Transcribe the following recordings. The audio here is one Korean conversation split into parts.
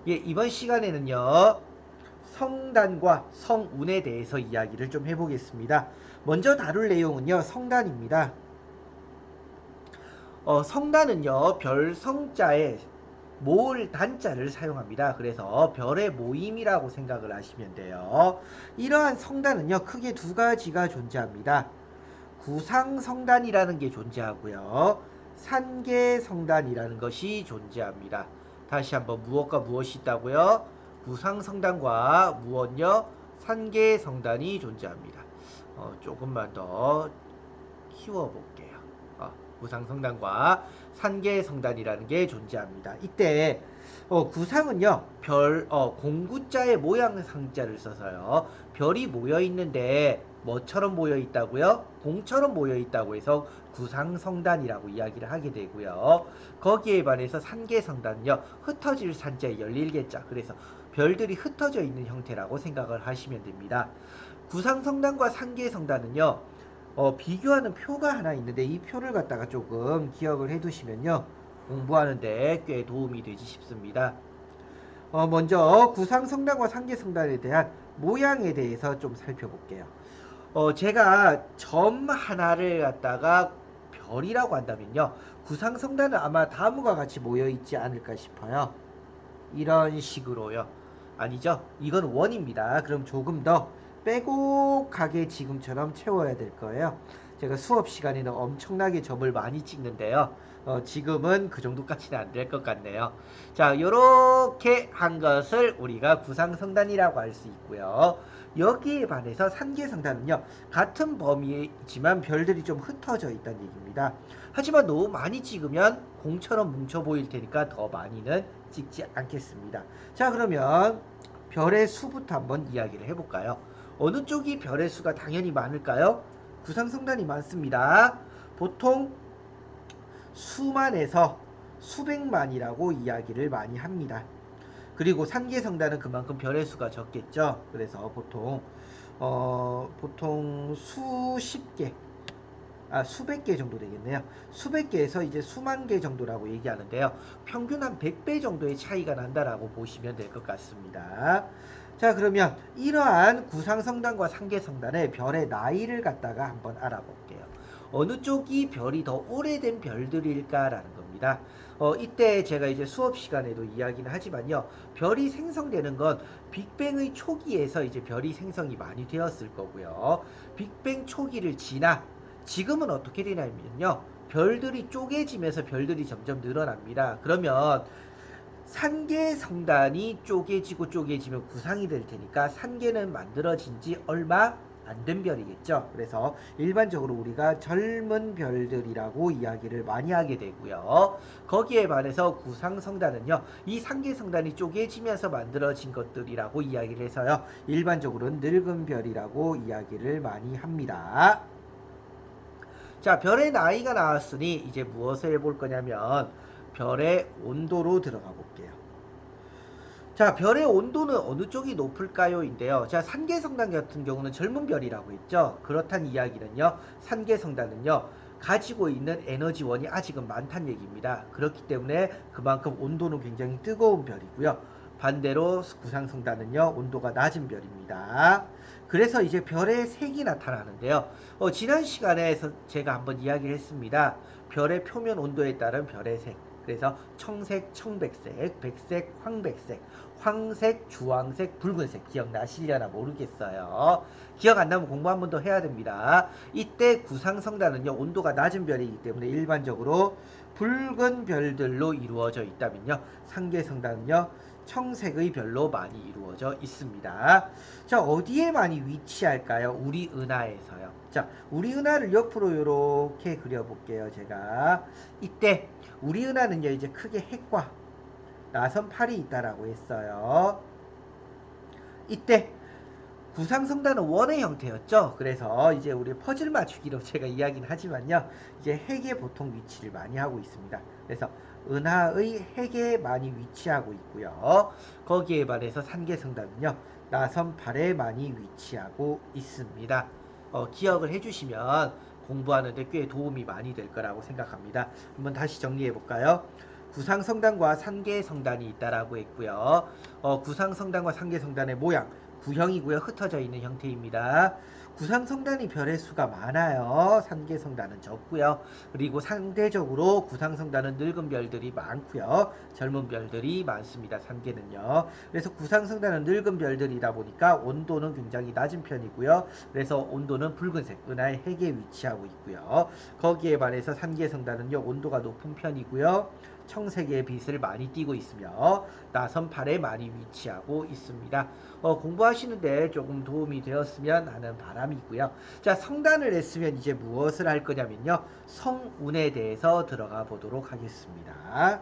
예, 이번 시간에는요, 성단과 성운에 대해서 이야기를 좀 해보겠습니다. 먼저 다룰 내용은요, 성단입니다. 성단은요, 별 성자에 모을 단자를 사용합니다. 그래서 별의 모임이라고 생각을 하시면 돼요. 이러한 성단은요, 크게 두 가지가 존재합니다. 구상성단이라는 게 존재하고요. 산계성단이라는 것이 존재합니다. 다시 한번 무엇과 무엇이 있다고요? 구상성단과 무엇요? 산계성단이 존재합니다. 조금만 더 키워볼게요. 구상성단과 산계성단이라는 게 존재합니다. 이때 구상은요 별 공구자의 모양 상자를 써서요 별이 모여 있는데 뭐처럼 모여 있다고요? 공처럼 모여 있다고 해서 구상성단이라고 이야기를 하게 되고요. 거기에 반해서 산계성단은요 흩어질 산자에 열릴개자, 그래서 별들이 흩어져 있는 형태라고 생각을 하시면 됩니다. 구상성단과 산계성단은요 비교하는 표가 하나 있는데 이 표를 갖다가 조금 기억을 해 두시면요 공부하는데 꽤 도움이 되지 싶습니다. 먼저 구상성단과 상계성단에 대한 모양에 대해서 좀 살펴볼게요. 제가 점 하나를 갖다가 별이라고 한다면요 구상성단은 아마 다음과 같이 모여 있지 않을까 싶어요. 이런 식으로요. 아니죠? 이건 원입니다. 그럼 조금 더 빼곡하게 지금처럼 채워야 될 거예요. 제가 수업 시간에는 엄청나게 점을 많이 찍는데요. 지금은 그 정도까지는 안 될 것 같네요. 자, 요렇게 한 것을 우리가 구상성단이라고 할 수 있고요. 여기에 반해서 산계성단은요, 같은 범위지만 별들이 좀 흩어져 있다는 얘기입니다. 하지만 너무 많이 찍으면 공처럼 뭉쳐 보일 테니까 더 많이는 찍지 않겠습니다. 자, 그러면 별의 수부터 한번 이야기를 해볼까요? 어느 쪽이 별의 수가 당연히 많을까요? 구상성단이 많습니다. 보통 수만에서 수백만이라고 이야기를 많이 합니다. 그리고 산계성단은 그만큼 별의 수가 적겠죠. 그래서 보통 수십 개, 수백 개 정도 되겠네요. 수백 개에서 이제 수만 개 정도라고 얘기하는데요. 평균 한 100배 정도의 차이가 난다라고 보시면 될 것 같습니다. 자, 그러면 이러한 구상성단과 상계성단의 별의 나이를 갖다가 한번 알아볼게요. 어느 쪽이 별이 더 오래된 별들일까라는 겁니다. 이때 제가 이제 수업 시간에도 이야기는 하지만요. 별이 생성되는 건 빅뱅의 초기에서 이제 별이 생성이 많이 되었을 거고요. 빅뱅 초기를 지나 지금은 어떻게 되냐면요. 별들이 쪼개지면서 별들이 점점 늘어납니다. 그러면 산계성단이 쪼개지면 구상이 될 테니까 산계는 만들어진 지 얼마 안 된 별이겠죠. 그래서 일반적으로 우리가 젊은 별들이라고 이야기를 많이 하게 되고요. 거기에 반해서 구상성단은요. 이 산계성단이 쪼개지면서 만들어진 것들이라고 이야기를 해서요. 일반적으로는 늙은 별이라고 이야기를 많이 합니다. 자, 별의 나이가 나왔으니 이제 무엇을 해볼 거냐면 별의 온도로 들어가 볼게요. 자, 별의 온도는 어느 쪽이 높을까요? 인데요. 자, 산계성단 같은 경우는 젊은 별이라고 했죠. 그렇단 이야기는요. 산계성단은요. 가지고 있는 에너지원이 아직은 많다는 얘기입니다. 그렇기 때문에 그만큼 온도는 굉장히 뜨거운 별이고요. 반대로 구상성단은요. 온도가 낮은 별입니다. 그래서 이제 별의 색이 나타나는데요. 지난 시간에서 제가 한번 이야기를 했습니다. 별의 표면 온도에 따른 별의 색. 그래서 청색, 청백색, 백색, 황백색, 황색, 주황색, 붉은색 기억나시려나 모르겠어요. 기억 안 나면 공부 한 번 더 해야 됩니다. 이때 구상성단은요 온도가 낮은 별이기 때문에 일반적으로 붉은 별들로 이루어져 있다면요 상계성단은요 청색의 별로 많이 이루어져 있습니다. 자, 어디에 많이 위치할까요? 우리 은하에서요. 자, 우리 은하를 옆으로 이렇게 그려볼게요. 제가 이때 우리 은하는요 이제 크게 핵과 나선팔이 있다라고 했어요. 이때 구상성단은 원의 형태였죠. 그래서 이제 우리 퍼즐 맞추기로 제가 이야기는 하지만요. 이제 핵에 보통 위치를 많이 하고 있습니다. 그래서 은하의 핵에 많이 위치하고 있고요. 거기에 반해서 산계성단은요. 나선팔에 많이 위치하고 있습니다. 기억을 해주시면 공부하는데 꽤 도움이 많이 될 거라고 생각합니다. 한번 다시 정리해 볼까요? 구상성단과 산계성단이 있다라고 했고요. 구상성단과 산계성단의 모양, 구형이고요. 흩어져 있는 형태입니다. 구상성단이 별의 수가 많아요. 산계성단은 적고요. 그리고 상대적으로 구상성단은 늙은 별들이 많고요. 젊은 별들이 많습니다. 산계는요. 그래서 구상성단은 늙은 별들이다 보니까 온도는 굉장히 낮은 편이고요. 그래서 온도는 붉은색 은하의 핵에 위치하고 있고요. 거기에 반해서 산계성단은요 온도가 높은 편이고요. 청색의 빛을 많이 띠고 있으며 나선팔에 많이 위치하고 있습니다. 공부하시는데 조금 도움이 되었으면 하는 바람이 있고요. 자, 성단을 했으면 이제 무엇을 할 거냐면요. 성운에 대해서 들어가 보도록 하겠습니다.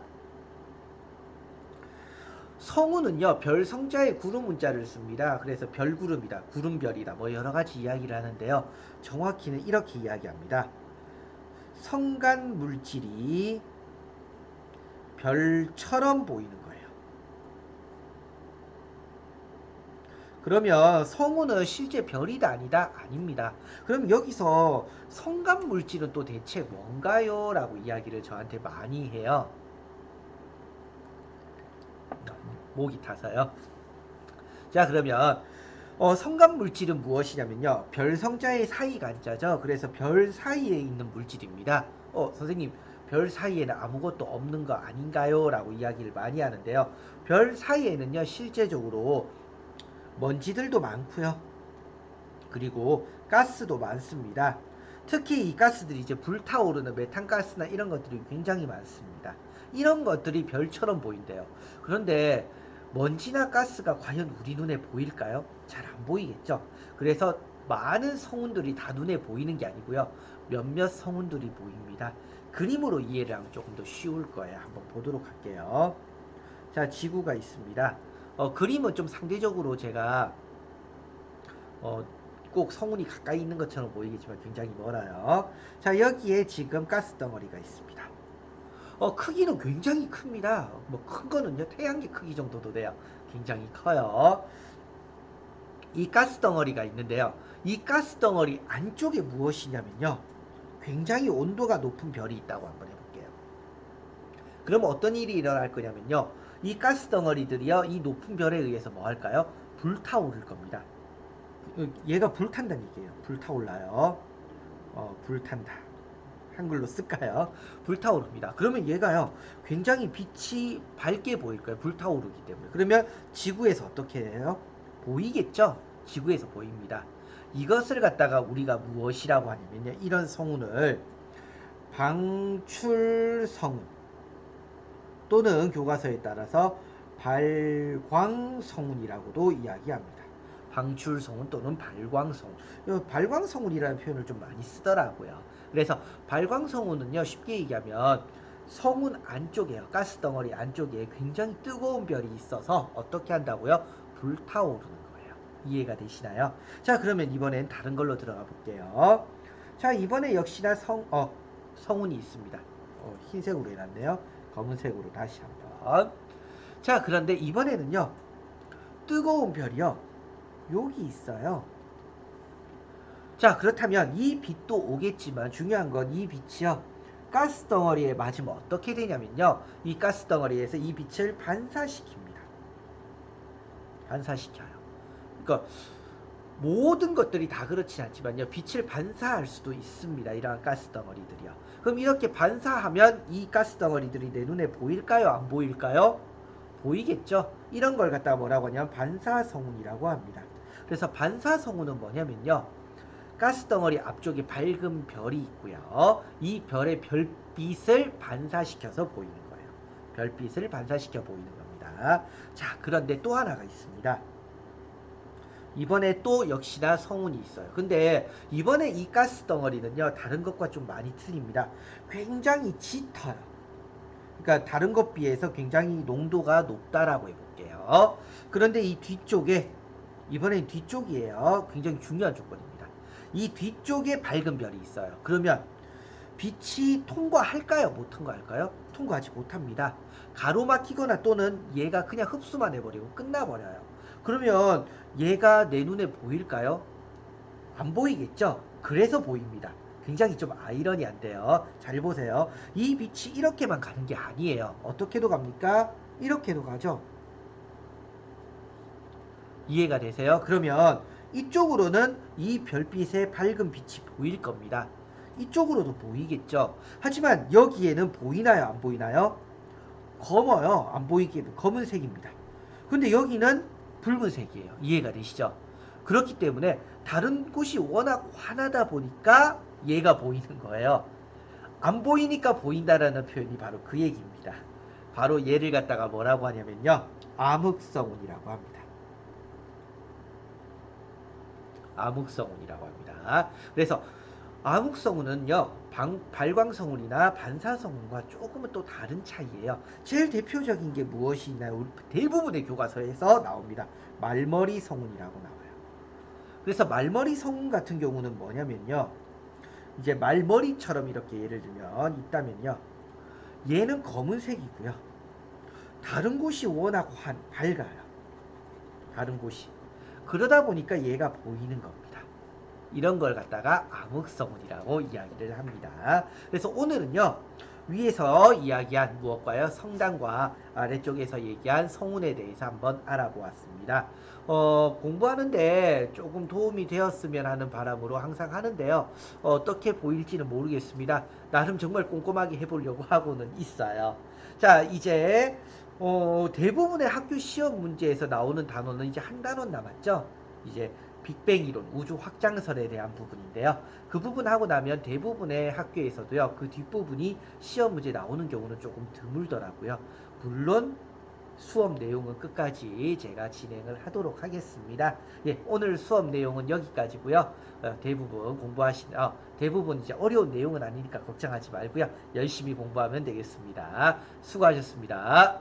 성운은요 별 성자의 구름 문자를 씁니다. 그래서 별구름이다, 구름별이다, 뭐 여러 가지 이야기를 하는데요. 정확히는 이렇게 이야기합니다. 성간 물질이 별처럼 보이는 거예요. 그러면 성운은 실제 별이다 아니다? 아닙니다. 그럼 여기서 성간 물질은 또 대체 뭔가요? 라고 이야기를 저한테 많이 해요. 목이 타서요. 자, 그러면 성간 물질은 무엇이냐면요. 별 성자의 사이 간자죠. 그래서 별 사이에 있는 물질입니다. 선생님, 별 사이에는 아무것도 없는 거 아닌가요? 라고 이야기를 많이 하는데요. 별 사이에는요, 실제적으로 먼지들도 많고요. 그리고 가스도 많습니다. 특히 이 가스들이 이제 불타오르는 메탄가스나 이런 것들이 굉장히 많습니다. 이런 것들이 별처럼 보인대요. 그런데 먼지나 가스가 과연 우리 눈에 보일까요? 잘 안 보이겠죠. 그래서 많은 성운들이 다 눈에 보이는 게 아니고요. 몇몇 성운들이 보입니다. 그림으로 이해를 하면 조금 더 쉬울 거예요. 한번 보도록 할게요. 자, 지구가 있습니다. 그림은 좀 상대적으로 제가 어, 꼭 성운이 가까이 있는 것처럼 보이겠지만 굉장히 멀어요. 자, 여기에 지금 가스 덩어리가 있습니다. 크기는 굉장히 큽니다. 뭐 큰 거는요 태양계 크기 정도도 돼요. 굉장히 커요. 이 가스 덩어리가 있는데요. 이 가스 덩어리 안쪽에 무엇이냐면요. 굉장히 온도가 높은 별이 있다고 한번 해볼게요. 그럼 어떤 일이 일어날 거냐면요. 이 가스 덩어리들이요. 이 높은 별에 의해서 뭐 할까요? 불타오를 겁니다. 얘가 불탄다는 얘기예요. 불타올라요. 불탄다. 한글로 쓸까요? 불타오릅니다. 그러면 얘가요. 굉장히 빛이 밝게 보일 거예요. 불타오르기 때문에. 그러면 지구에서 어떻게 해요? 보이겠죠? 지구에서 보입니다. 이것을 갖다가 우리가 무엇이라고 하냐면요. 이런 성운을 방출성운 또는 교과서에 따라서 발광성운이라고도 이야기합니다. 방출성운 또는 발광성운. 발광성운이라는 표현을 좀 많이 쓰더라고요. 그래서 발광성운은요, 쉽게 얘기하면 성운 안쪽에요. 가스덩어리 안쪽에 굉장히 뜨거운 별이 있어서 어떻게 한다고요? 불타오르는 거예요. 이해가 되시나요? 자, 그러면 이번엔 다른 걸로 들어가 볼게요. 자, 이번에 역시나 성운이 있습니다. 흰색으로 해놨네요. 검은색으로 다시 한번. 자, 그런데 이번에는요, 뜨거운 별이요. 여기 있어요. 자, 그렇다면 이 빛도 오겠지만 중요한 건 이 빛이요. 가스 덩어리에 맞으면 어떻게 되냐면요. 이 가스 덩어리에서 이 빛을 반사시킵니다. 반사시켜요. 그러니까 모든 것들이 다 그렇진 않지만요. 빛을 반사할 수도 있습니다. 이러한 가스 덩어리들이요. 그럼 이렇게 반사하면 이 가스 덩어리들이 내 눈에 보일까요? 안 보일까요? 보이겠죠? 이런 걸 갖다가 뭐라고 하냐면 반사성운이라고 합니다. 그래서 반사성운은 뭐냐면요. 가스덩어리 앞쪽에 밝은 별이 있고요. 이 별의 별빛을 반사시켜서 보이는 거예요. 별빛을 반사시켜 보이는 겁니다. 자, 그런데 또 하나가 있습니다. 이번에 또 역시나 성운이 있어요. 근데 이번에 이 가스덩어리는요. 다른 것과 좀 많이 틀립니다. 굉장히 짙어요. 그러니까 다른 것 비해서 굉장히 농도가 높다라고 해볼게요. 그런데 이 뒤쪽에 이번엔 뒤쪽이에요. 굉장히 중요한 조건입니다. 이 뒤쪽에 밝은 별이 있어요. 그러면 빛이 통과할까요? 못 통과할까요? 통과하지 못합니다. 가로막히거나 또는 얘가 그냥 흡수만 해버리고 끝나버려요. 그러면 얘가 내 눈에 보일까요? 안 보이겠죠? 그래서 보입니다. 굉장히 좀 아이러니한데요. 잘 보세요. 이 빛이 이렇게만 가는 게 아니에요. 어떻게도 갑니까? 이렇게도 가죠. 이해가 되세요? 그러면 이쪽으로는 이 별빛의 밝은 빛이 보일 겁니다. 이쪽으로도 보이겠죠. 하지만 여기에는 보이나요? 안 보이나요? 검어요. 안 보이게 검은색입니다. 근데 여기는 붉은색이에요. 이해가 되시죠? 그렇기 때문에 다른 곳이 워낙 환하다 보니까 얘가 보이는 거예요. 안 보이니까 보인다라는 표현이 바로 그 얘기입니다. 바로 얘를 갖다가 뭐라고 하냐면요. 암흑성운이라고 합니다. 암흑성운이라고 합니다. 그래서 암흑성운은요, 발광성운이나 반사성운과 조금은 또 다른 차이예요. 제일 대표적인 게 무엇이 있나요? 대부분의 교과서에서 나옵니다. 말머리 성운이라고 나와요. 그래서 말머리 성운 같은 경우는 뭐냐면요, 이제 말머리처럼 이렇게 예를 들면 있다면요, 얘는 검은색이고요. 다른 곳이 워낙 밝아요. 다른 곳이. 그러다 보니까 얘가 보이는 겁니다. 이런 걸 갖다가 암흑성운이라고 이야기를 합니다. 그래서 오늘은요, 위에서 이야기한 무엇과요? 성당과 아래쪽에서 얘기한 성운에 대해서 한번 알아보았습니다. 공부하는데 조금 도움이 되었으면 하는 바람으로 항상 하는데요. 어떻게 보일지는 모르겠습니다. 나름 정말 꼼꼼하게 해보려고 하고는 있어요. 자, 이제 대부분의 학교 시험 문제에서 나오는 단어는 이제 한 단원 남았죠. 이제 빅뱅 이론, 우주 확장설에 대한 부분인데요. 그 부분 하고 나면 대부분의 학교에서도요, 그 뒷부분이 시험 문제 나오는 경우는 조금 드물더라고요. 물론 수업 내용은 끝까지 제가 진행을 하도록 하겠습니다. 예, 오늘 수업 내용은 여기까지고요. 대부분 이제 어려운 내용은 아니니까 걱정하지 말고요. 열심히 공부하면 되겠습니다. 수고하셨습니다.